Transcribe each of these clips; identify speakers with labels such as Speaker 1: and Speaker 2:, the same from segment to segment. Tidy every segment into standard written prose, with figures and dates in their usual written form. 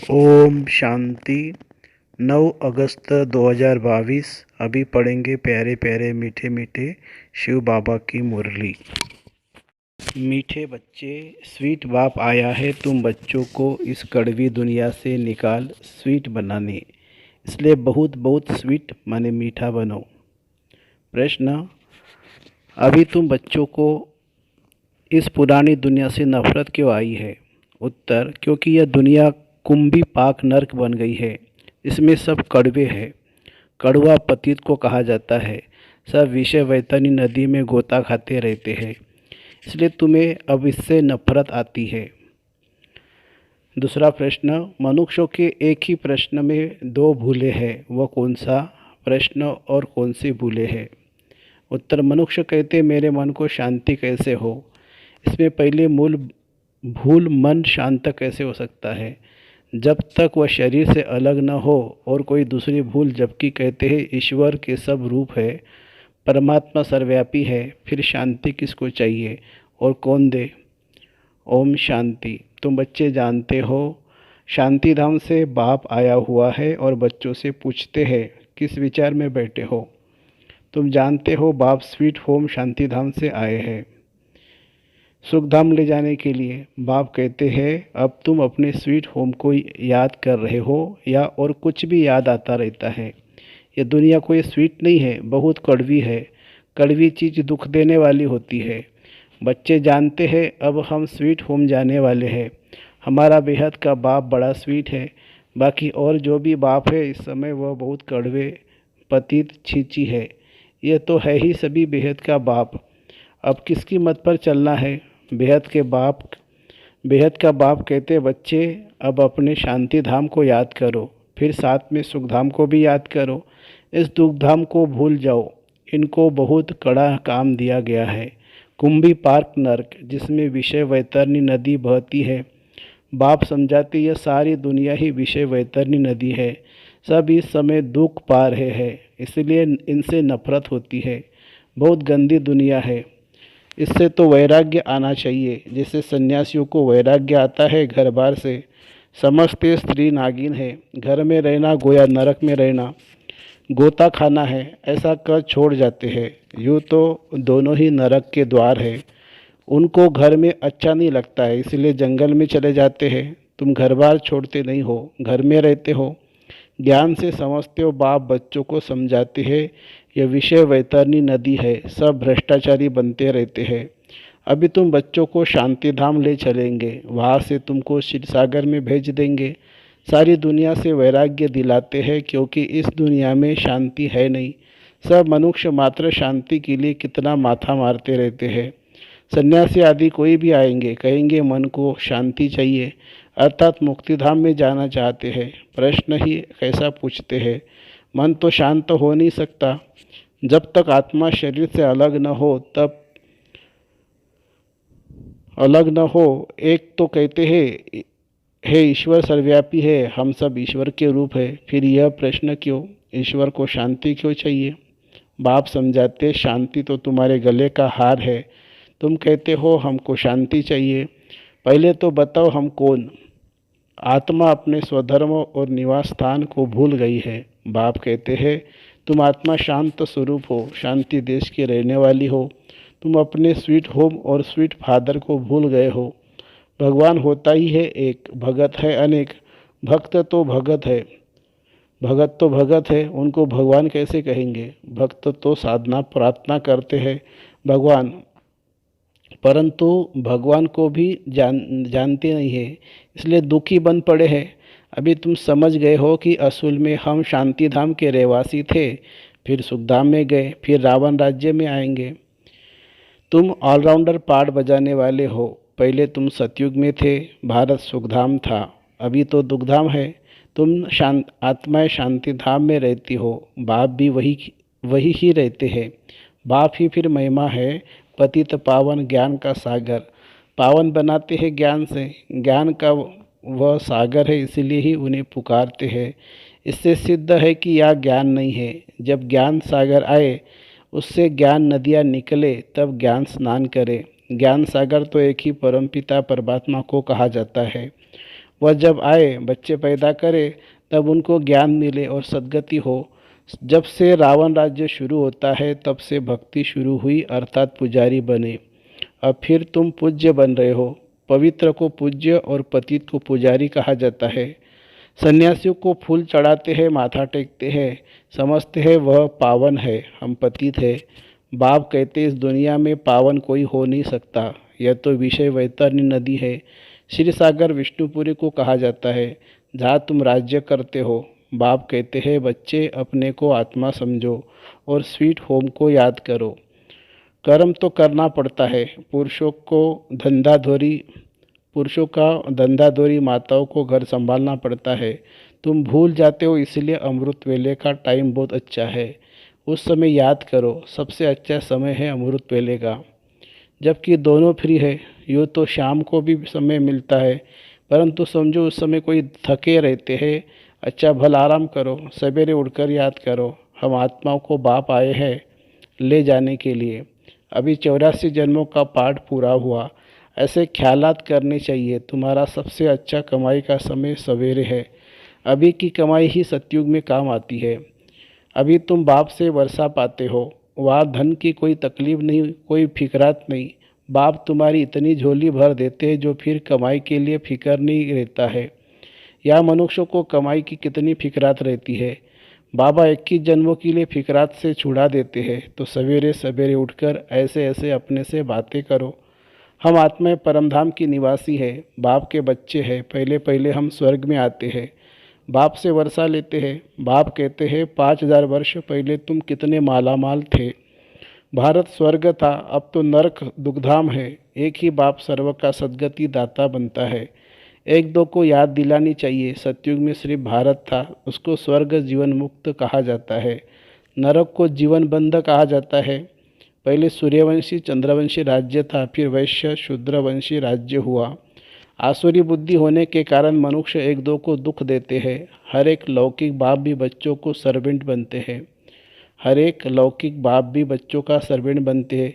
Speaker 1: ओम शांति। 9 अगस्त 2022। अभी पढ़ेंगे प्यारे प्यारे मीठे मीठे शिव बाबा की मुरली। मीठे बच्चे, स्वीट बाप आया है तुम बच्चों को इस कड़वी दुनिया से निकाल स्वीट बनाने, इसलिए बहुत बहुत स्वीट माने मीठा बनो। प्रश्न, अभी तुम बच्चों को इस पुरानी दुनिया से नफरत क्यों आई है? उत्तर, क्योंकि यह दुनिया कुंभी पाक नर्क बन गई है। इसमें सब कड़वे हैं। कड़वा पतित को कहा जाता है। सब विषय वैतरणी नदी में गोता खाते रहते हैं, इसलिए तुम्हें अब इससे नफरत आती है। दूसरा प्रश्न, मनुष्यों के एक ही प्रश्न में दो भूले हैं, वह कौन सा प्रश्न और कौन सी भूले हैं? उत्तर, मनुष्य कहते मेरे मन को शांति कैसे हो। इसमें पहले मूल भूल, मन शांत कैसे हो सकता है जब तक वह शरीर से अलग न हो। और कोई दूसरी भूल, जबकि कहते हैं ईश्वर के सब रूप है, परमात्मा सर्वव्यापी है, फिर शांति किसको चाहिए और कौन दे? ओम शांति। तुम बच्चे जानते हो शांति धाम से बाप आया हुआ है और बच्चों से पूछते हैं किस विचार में बैठे हो। तुम जानते हो बाप स्वीट होम शांति धाम से आए हैं सुखधाम ले जाने के लिए। बाप कहते हैं अब तुम अपने स्वीट होम को याद कर रहे हो या और कुछ भी याद आता रहता है। ये दुनिया कोई स्वीट नहीं है, बहुत कड़वी है। कड़वी चीज़ दुख देने वाली होती है। बच्चे जानते हैं अब हम स्वीट होम जाने वाले हैं। हमारा बेहद का बाप बड़ा स्वीट है। बाकी और जो भी बाप है इस समय वह बहुत कड़वे पतित छींची है। यह तो है ही सभी बेहद का बाप। अब किसकी मत पर चलना है? बेहद का बाप कहते बच्चे अब अपने शांति धाम को याद करो, फिर साथ में सुख धाम को भी याद करो। इस दुख धाम को भूल जाओ। इनको बहुत कड़ा काम दिया गया है, कुंभी पार्क नर्क, जिसमें विषय वैतरणी नदी बहती है। बाप समझाते यह सारी दुनिया ही विषय वैतरणी नदी है। सब इस समय दुख पा रहे हैं, इसलिए इनसे नफरत होती है। बहुत गंदी दुनिया है, इससे तो वैराग्य आना चाहिए। जैसे सन्यासियों को वैराग्य आता है घर बार से। समझते स्त्री नागिन है, घर में रहना गोया नरक में रहना, गोता खाना है, ऐसा कर छोड़ जाते हैं। यूँ तो दोनों ही नरक के द्वार है। उनको घर में अच्छा नहीं लगता है, इसलिए जंगल में चले जाते हैं। तुम घर बार छोड़ते नहीं हो, घर में रहते हो। ज्ञान से समझते हो। बाप बच्चों को समझाते हैं यह विषय वैतरणी नदी है, सब भ्रष्टाचारी बनते रहते हैं। अभी तुम बच्चों को शांति धाम ले चलेंगे, वहाँ से तुमको क्षीर सागर में भेज देंगे। सारी दुनिया से वैराग्य दिलाते हैं, क्योंकि इस दुनिया में शांति है नहीं। सब मनुष्य मात्र शांति के लिए कितना माथा मारते रहते हैं। सन्यासी आदि कोई भी आएंगे, कहेंगे मन को शांति चाहिए, अर्थात मुक्तिधाम में जाना चाहते हैं। प्रश्न ही कैसा पूछते हैं? मन तो शांत हो नहीं सकता जब तक आत्मा शरीर से अलग न हो। एक तो कहते हैं हे ईश्वर सर्वव्यापी है, हम सब ईश्वर के रूप है। फिर यह प्रश्न क्यों? ईश्वर को शांति क्यों चाहिए? बाप समझाते शांति तो तुम्हारे गले का हार है। तुम कहते हो हमको शांति चाहिए। पहले तो बताओ हम कौन? आत्मा अपने स्वधर्म और निवास स्थान को भूल गई है। बाप कहते हैं तुम आत्मा शांत स्वरूप हो, शांति देश के रहने वाली हो। तुम अपने स्वीट होम और स्वीट फादर को भूल गए हो। भगवान होता ही है एक, भगत है अनेक। भक्त तो भगत है, उनको भगवान कैसे कहेंगे? भक्त तो साधना प्रार्थना करते हैं भगवान, परंतु भगवान को भी जानते नहीं है, इसलिए दुखी बन पड़े हैं। अभी तुम समझ गए हो कि असूल में हम शांति धाम के रहवासी थे, फिर सुखधाम में गए, फिर रावण राज्य में आएंगे। तुम ऑलराउंडर पार्ट बजाने वाले हो। पहले तुम सतयुग में थे, भारत सुखधाम था, अभी तो दुखधाम है। तुम आत्माएं शांति धाम में रहती हो, बाप भी वही ही रहते हैं। बाप ही फिर महिमा है, पतित पावन ज्ञान का सागर। पावन बनाते हैं ज्ञान से, ज्ञान का वह सागर है, इसीलिए ही उन्हें पुकारते हैं। इससे सिद्ध है कि यह ज्ञान नहीं है। जब ज्ञान सागर आए, उससे ज्ञान नदियाँ निकले, तब ज्ञान स्नान करे। ज्ञान सागर तो एक ही परमपिता परमात्मा को कहा जाता है। वह जब आए, बच्चे पैदा करे, तब उनको ज्ञान मिले और सद्गति हो। जब से रावण राज्य शुरू होता है तब से भक्ति शुरू हुई, अर्थात पुजारी बने। अब फिर तुम पूज्य बन रहे हो। पवित्र को पूज्य और पतित को पुजारी कहा जाता है। सन्यासियों को फूल चढ़ाते हैं, माथा टेकते हैं, समझते हैं वह पावन है, हम पतित है। बाप कहते इस दुनिया में पावन कोई हो नहीं सकता, यह तो विषय वैतरणी नदी है। क्षीर सागर विष्णुपुरी को कहा जाता है, जहाँ तुम राज्य करते हो। बाप कहते हैं बच्चे अपने को आत्मा समझो और स्वीट होम को याद करो। कर्म तो करना पड़ता है। पुरुषों का धंधाधोरी, माताओं को घर संभालना पड़ता है। तुम भूल जाते हो, इसलिए अमृत वेले का टाइम बहुत अच्छा है। उस समय याद करो, सबसे अच्छा समय है अमृत वेले का, जबकि दोनों फ्री है। यूँ तो शाम को भी समय मिलता है, परंतु समझो उस समय कोई थके रहते हैं। अच्छा भला आराम करो, सवेरे उठकर याद करो, हम आत्माओं को बाप आए हैं ले जाने के लिए। अभी 84 जन्मों का पाठ पूरा हुआ। ऐसे ख्यालात करने चाहिए। तुम्हारा सबसे अच्छा कमाई का समय सवेरे है। अभी की कमाई ही सतयुग में काम आती है। अभी तुम बाप से वर्षा पाते हो, वहाँ धन की कोई तकलीफ नहीं, कोई फिक्रात नहीं। बाप तुम्हारी इतनी झोली भर देते हैं जो फिर कमाई के लिए फिक्र नहीं रहता है। या मनुष्यों को कमाई की कितनी फिक्रात रहती है। बाबा 21 जन्मों के लिए फिक्रात से छुड़ा देते हैं। तो सवेरे सवेरे उठकर ऐसे ऐसे अपने से बातें करो। हम आत्माएं परमधाम की निवासी है, बाप के बच्चे हैं। पहले पहले हम स्वर्ग में आते हैं, बाप से वर्षा लेते हैं। बाप कहते हैं 5000 वर्ष पहले तुम कितने मालामाल थे। भारत स्वर्ग था, अब तो नरक दुखधाम है। एक ही बाप सर्व का सद्गति दाता बनता है। एक दो को याद दिलानी चाहिए, सतयुग में सिर्फ भारत था, उसको स्वर्ग जीवन मुक्त कहा जाता है, नरक को जीवन बंध कहा जाता है। पहले सूर्यवंशी चंद्रवंशी राज्य था, फिर वैश्य शूद्रवंशी राज्य हुआ। आसुरी बुद्धि होने के कारण मनुष्य एक दो को दुख देते हैं। हर एक लौकिक बाप भी बच्चों को सर्वेंट बनते हैं। हर एक लौकिक बाप भी बच्चों का सर्वेंट बनते हैं।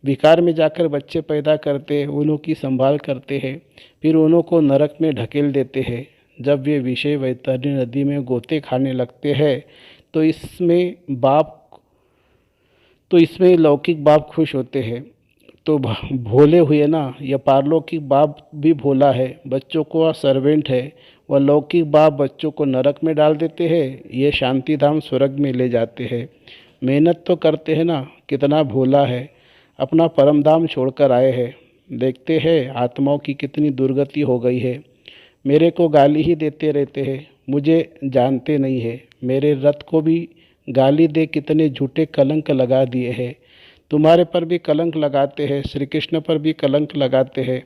Speaker 1: विकार में जाकर बच्चे पैदा करते हैं, उन्हों की संभाल करते हैं, फिर उन्हों को नरक में ढकेल देते हैं। जब वे विषय वैतरणी नदी में गोते खाने लगते हैं तो इसमें लौकिक बाप खुश होते हैं। तो भोले हुए ना, यह पारलौकिक बाप भी भोला है, बच्चों को वह सर्वेंट है। वह लौकिक बाप बच्चों को नरक में डाल देते हैं, ये शांति धाम स्वर्ग में ले जाते हैं। मेहनत तो करते हैं ना, कितना भोला है, अपना परम धाम छोड़कर आए हैं। देखते हैं आत्माओं की कितनी दुर्गति हो गई है। मेरे को गाली ही देते रहते हैं, मुझे जानते नहीं है। मेरे रथ को भी गाली दे कितने झूठे कलंक लगा दिए हैं। तुम्हारे पर भी कलंक लगाते हैं, श्री कृष्ण पर भी कलंक लगाते हैं,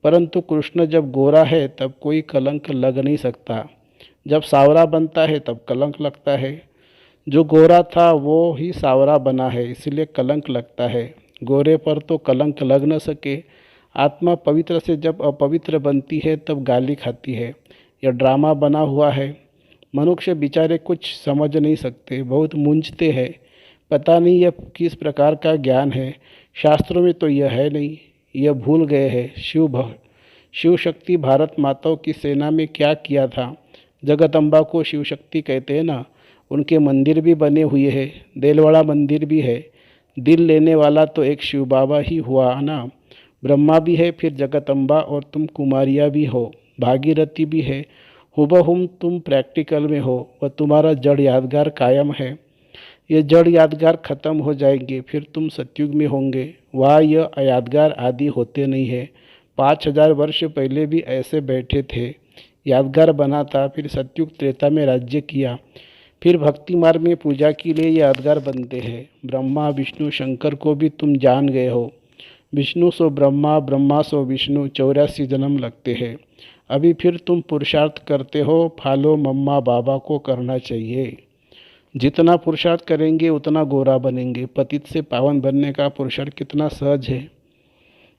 Speaker 1: परंतु कृष्ण जब गोरा है तब कोई कलंक लग नहीं सकता। जब सावरा बनता है तब कलंक लगता है। जो गोरा था वो ही सावरा बना है, इसलिए कलंक लगता है। गोरे पर तो कलंक लग न सके। आत्मा पवित्र से जब अपवित्र बनती है तब गाली खाती है। यह ड्रामा बना हुआ है। मनुष्य बेचारे कुछ समझ नहीं सकते, बहुत मूंझते हैं। पता नहीं यह किस प्रकार का ज्ञान है। शास्त्रों में तो यह है नहीं, यह भूल गए हैं। शिव शक्ति भारत माताओं की सेना में क्या किया था। जगदम्बा को शिव शक्ति कहते हैं ना। उनके मंदिर भी बने हुए हैं, देलवाड़ा मंदिर भी है। दिल लेने वाला तो एक शिव बाबा ही हुआ ना। ब्रह्मा भी है, फिर जगदम्बा, और तुम कुमारिया भी हो, भागीरथी भी है। हुबहुम तुम प्रैक्टिकल में हो, वह तुम्हारा जड़ यादगार कायम है। ये जड़ यादगार खत्म हो जाएंगे, फिर तुम सतयुग में होंगे। वहाँ यह यादगार आदि होते नहीं है। 5000 वर्ष पहले भी ऐसे बैठे थे, यादगार बना था। फिर सतयुग त्रेता में राज्य किया, फिर भक्ति मार्ग में पूजा के लिए यादगार बनते हैं। ब्रह्मा विष्णु शंकर को भी तुम जान गए हो। विष्णु सो ब्रह्मा, ब्रह्मा सो विष्णु, 84 जन्म लगते हैं। अभी फिर तुम पुरुषार्थ करते हो, फॉलो मम्मा बाबा को करना चाहिए। जितना पुरुषार्थ करेंगे उतना गोरा बनेंगे। पतित से पावन बनने का पुरुषार्थ कितना सहज है।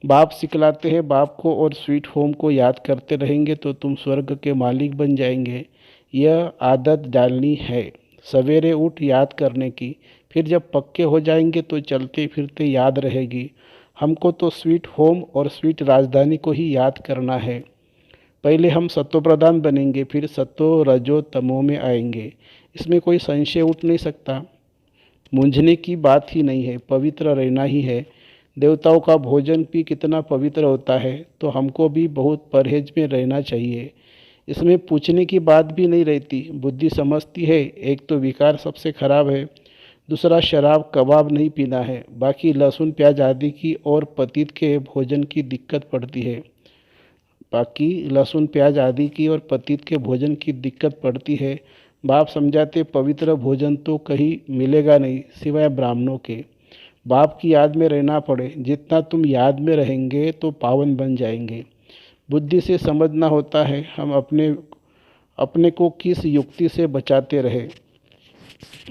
Speaker 1: बाप सिखलाते हैं, बाप को और स्वीट होम को याद करते रहेंगे तो तुम स्वर्ग के मालिक बन जाएंगे। यह आदत डालनी है, सवेरे उठ याद करने की। फिर जब पक्के हो जाएंगे तो चलते फिरते याद रहेगी। हमको तो स्वीट होम और स्वीट राजधानी को ही याद करना है। पहले हम सत्व प्रधान बनेंगे, फिर सत्व रजो तमो में आएंगे। इसमें कोई संशय उठ नहीं सकता। मूंझने की बात ही नहीं है, पवित्र रहना ही है। देवताओं का भोजन भी कितना पवित्र होता है, तो हमको भी बहुत परहेज में रहना चाहिए। इसमें पूछने की बात भी नहीं रहती। बुद्धि समझती है, एक तो विकार सबसे खराब है, दूसरा शराब कबाब नहीं पीना है, बाकी लहसुन प्याज आदि की और पतित के भोजन की दिक्कत पड़ती है। बाकी लहसुन प्याज आदि की और पतित के भोजन की दिक्कत पड़ती है। बाप समझाते पवित्र भोजन तो कहीं मिलेगा नहीं सिवाय ब्राह्मणों के। बाप की याद में रहना पड़े, जितना तुम याद में रहेंगे तो पावन बन जाएंगे। बुद्धि से समझना होता है, हम अपने अपने को किस युक्ति से बचाते रहे।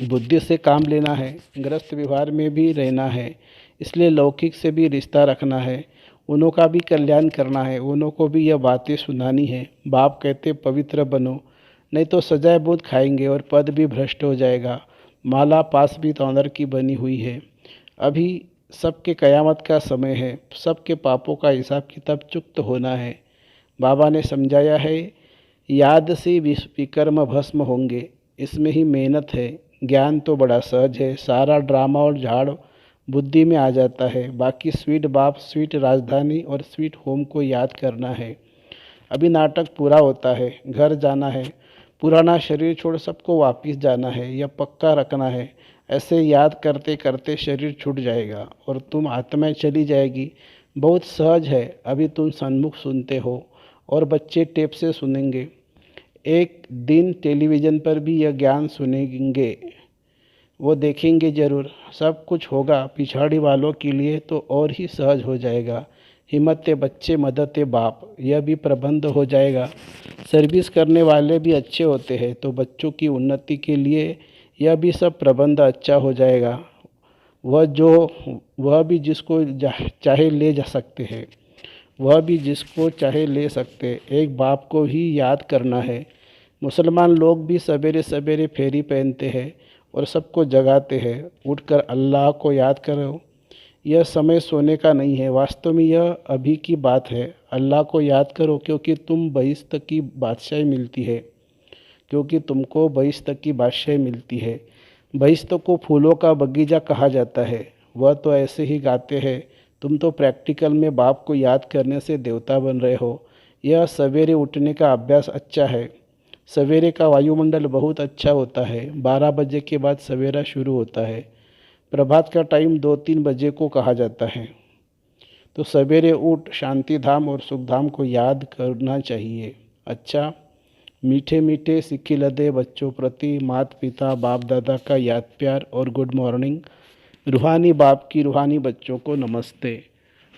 Speaker 1: बुद्धि से काम लेना है, गृहस्थ व्यवहार में भी रहना है, इसलिए लौकिक से भी रिश्ता रखना है, उन्हों का भी कल्याण करना है, उन्हों को भी यह बातें सुनानी है। बाप कहते पवित्र बनो, नहीं तो सजाए बहुत खाएंगे और पद भी भ्रष्ट हो जाएगा। माला पास भी तौंदर की बनी हुई है। अभी सबके कयामत का समय है, सबके पापों का हिसाब किताब चुक्त होना है। बाबा ने समझाया है, याद से विकर्म भस्म होंगे, इसमें ही मेहनत है। ज्ञान तो बड़ा सहज है, सारा ड्रामा और झाड़ बुद्धि में आ जाता है। बाकी स्वीट बाप, स्वीट राजधानी और स्वीट होम को याद करना है। अभी नाटक पूरा होता है, घर जाना है, पुराना शरीर छोड़ सबको वापिस जाना है, यह पक्का रखना है। ऐसे याद करते करते शरीर छूट जाएगा और तुम आत्माएं चली जाएगी। बहुत सहज है। अभी तुम सन्मुख सुनते हो और बच्चे टेप से सुनेंगे। एक दिन टेलीविज़न पर भी यह ज्ञान सुनेंगे, वो देखेंगे ज़रूर। सब कुछ होगा पिछाड़ी वालों के लिए तो और ही सहज हो जाएगा। हिम्मत बच्चे मदद बाप, यह भी प्रबंध हो जाएगा। सर्विस करने वाले भी अच्छे होते हैं तो बच्चों की उन्नति के लिए यह भी सब प्रबंध अच्छा हो जाएगा। वह भी जिसको चाहे ले जा सकते हैं, वह भी जिसको चाहे ले सकते। एक बाप को ही याद करना है। मुसलमान लोग भी सवेरे सवेरे फेरी पहनते हैं और सबको जगाते हैं, उठकर अल्लाह को याद करो। यह समय सोने का नहीं है, वास्तव में यह अभी की बात है। अल्लाह को याद करो क्योंकि बहिश्त की बादशाही मिलती है, क्योंकि तुमको बहिश्त की बादशाही मिलती है। बहिश्त को फूलों का बगीचा कहा जाता है। वह तो ऐसे ही गाते हैं, तुम तो प्रैक्टिकल में बाप को याद करने से देवता बन रहे हो। यह सवेरे उठने का अभ्यास अच्छा है। सवेरे का वायुमंडल बहुत अच्छा होता है। 12 बजे के बाद सवेरा शुरू होता है। प्रभात का टाइम 2-3 बजे को कहा जाता है। तो सवेरे उठ शांति धाम और सुख धाम को याद करना चाहिए। अच्छा, मीठे मीठे सिक्की लदे बच्चों प्रति माता पिता बाप दादा का याद प्यार और गुड मॉर्निंग। रूहानी बाप की रूहानी बच्चों को नमस्ते।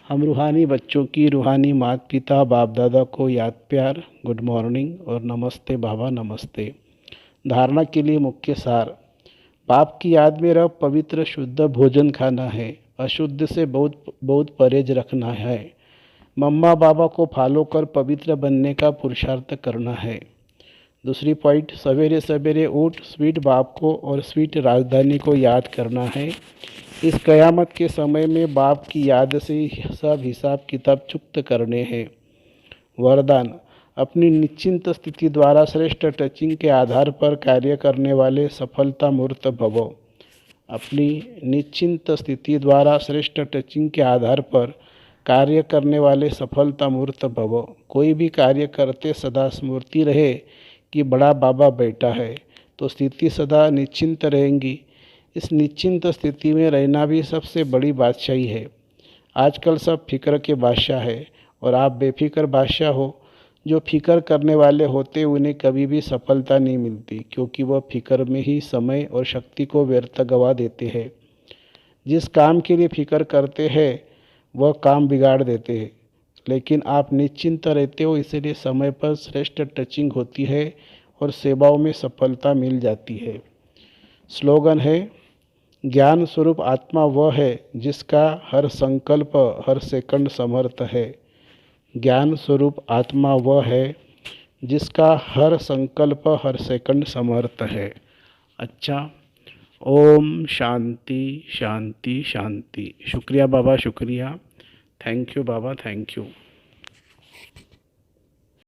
Speaker 1: हम रूहानी बच्चों की रूहानी माता पिता बाप दादा को याद प्यार, गुड मॉर्निंग और नमस्ते बाबा नमस्ते। धारणा के लिए मुख्य सार, बाप की याद में रह पवित्र शुद्ध भोजन खाना है, अशुद्ध से बहुत बहुत परहेज रखना है। मम्मा बाबा को फॉलो कर पवित्र बनने का पुरुषार्थ करना है। दूसरी पॉइंट, सवेरे सवेरे उठ स्वीट बाप को और स्वीट राजधानी को याद करना है। इस क़यामत के समय में बाप की याद से सब हिसाब किताब चुक्त करने हैं। वरदान, अपनी निश्चिंत स्थिति द्वारा श्रेष्ठ टचिंग के आधार पर कार्य करने वाले सफलता मूर्त भवो। अपनी निश्चिंत स्थिति द्वारा श्रेष्ठ टचिंग के आधार पर कार्य करने वाले सफलता मूर्त भवो। कोई भी कार्य करते सदा स्मृति रहे कि बड़ा बाबा बैठा है, तो स्थिति सदा निश्चिंत रहेंगी। इस निश्चिंत स्थिति में रहना भी सबसे बड़ी बादशाही है। आजकल सब फिक्र के बादशाह है और आप बेफिक्र बादशाह हो। जो फिक्र करने वाले होते उन्हें कभी भी सफलता नहीं मिलती, क्योंकि वह फिक्र में ही समय और शक्ति को व्यर्थ गवा देते हैं। जिस काम के लिए फिक्र करते हैं वह काम बिगाड़ देते हैं। लेकिन आप निश्चिंत रहते हो, इसलिए समय पर श्रेष्ठ टचिंग होती है और सेवाओं में सफलता मिल जाती है। स्लोगन है, ज्ञान स्वरूप आत्मा वह है जिसका हर संकल्प हर सेकंड समर्थ है। ज्ञान स्वरूप आत्मा वह है जिसका हर संकल्प हर सेकंड समर्थ है। अच्छा, ओम शांति शांति शांति। शुक्रिया बाबा, शुक्रिया। Thank you Baba, thank you.